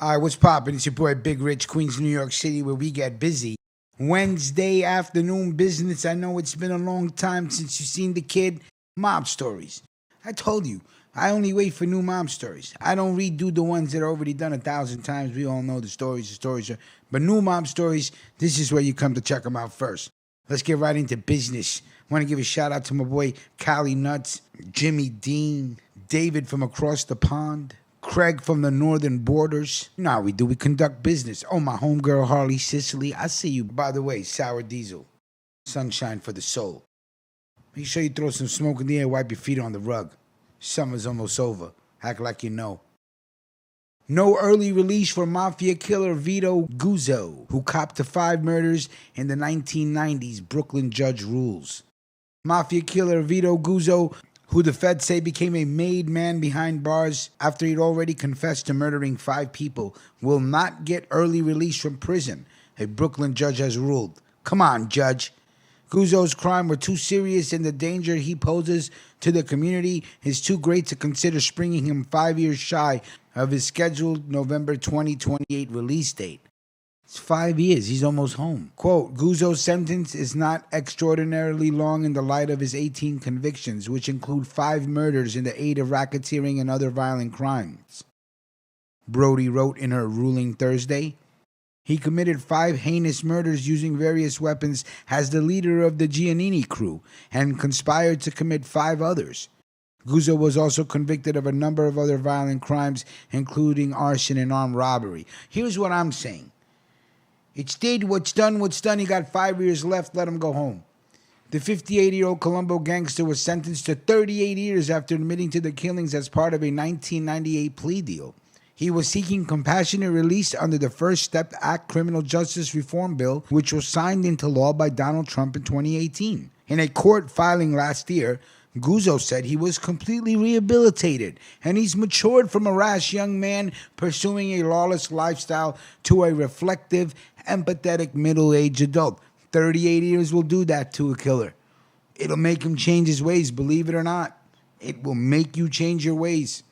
All right, what's poppin'? It's your boy Big Rich, Queens, New York City, where we get busy. Wednesday afternoon business. I know it's been a long time since you've seen the kid. Mob stories. I told you, I only wait for new mob stories. I don't redo the ones that are already done 1,000 times. We all know the stories. But new mob stories, this is where you come to check them out first. Let's get right into business. Want to give a shout out to my boy Cali Nuts, Jimmy Dean, David from across the pond, Craig from the northern borders. Nah, we do. We conduct business. Oh, my homegirl Harley Sicily. I see you. By the way, Sour Diesel. Sunshine for the soul. Make sure you throw some smoke in the air, wipe your feet on the rug. Summer's almost over. Act like you know. No early release for Mafia killer Vito Guzzo, who copped to 5 murders in the 1990s. Brooklyn judge rules. Mafia killer Vito Guzzo, who the feds say became a made man behind bars after he'd already confessed to murdering 5 people, will not get early release from prison. A Brooklyn judge has ruled. Come on, judge. Guzzo's crime were too serious and the danger he poses to the community is too great to consider springing him 5 years shy of his scheduled November 2028 release date. It's 5 years. He's almost home. Quote, Guzzo's sentence is not extraordinarily long in the light of his 18 convictions, which include 5 murders in the aid of racketeering and other violent crimes. Brodie wrote in her ruling Thursday. He committed 5 heinous murders using various weapons as the leader of the Giannini crew and conspired to commit 5 others. Guzzo was also convicted of a number of other violent crimes, including arson and armed robbery. Here's what I'm saying. It's did what's done. He got 5 years left. Let him go home. The 58-year-old Colombo gangster was sentenced to 38 years after admitting to the killings as part of a 1998 plea deal. He was seeking compassionate release under the First Step Act criminal justice reform bill, which was signed into law by Donald Trump in 2018. In a court filing last year, Guzzo said he was completely rehabilitated and he's matured from a rash young man pursuing a lawless lifestyle to a reflective, empathetic middle-aged adult. 38 years will do that to a killer. It'll make him change his ways, believe it or not. It will make you change your ways.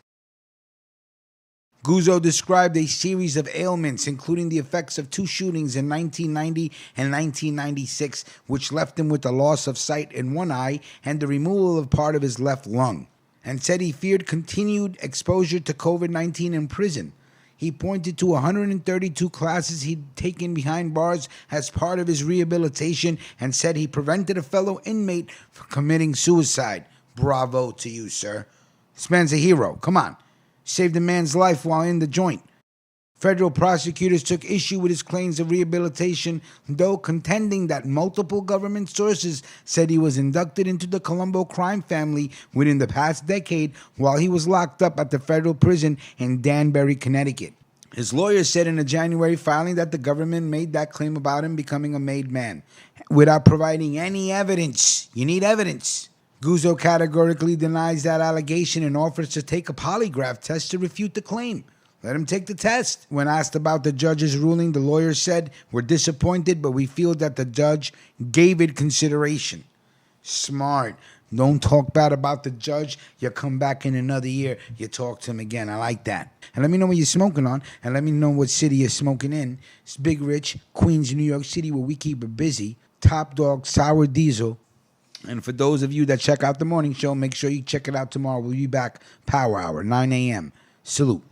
Guzzo described a series of ailments, including the effects of 2 shootings in 1990 and 1996, which left him with the loss of sight in one eye and the removal of part of his left lung, and said he feared continued exposure to COVID-19 in prison. He pointed to 132 classes he'd taken behind bars as part of his rehabilitation and said he prevented a fellow inmate from committing suicide. Bravo to you, sir. This man's a hero. Come on. Saved a man's life while in the joint. Federal prosecutors took issue with his claims of rehabilitation, though contending that multiple government sources said he was inducted into the Colombo crime family within the past decade while he was locked up at the federal prison in Danbury, Connecticut. His lawyer said in a January filing that the government made that claim about him becoming a made man without providing any evidence. You need evidence. Guzzo categorically denies that allegation and offers to take a polygraph test to refute the claim. Let him take the test. When asked about the judge's ruling, the lawyer said, "We're disappointed, but we feel that the judge gave it consideration." Smart. Don't talk bad about the judge. You come back in another year, you talk to him again. I like that. And let me know what you're smoking on, and let me know what city you're smoking in. It's Big Rich, Queens, New York City, where we keep it busy. Top Dog, Sour Diesel. And for those of you that check out the morning show, make sure you check it out tomorrow. We'll be back, Power Hour, 9 a.m. Salute.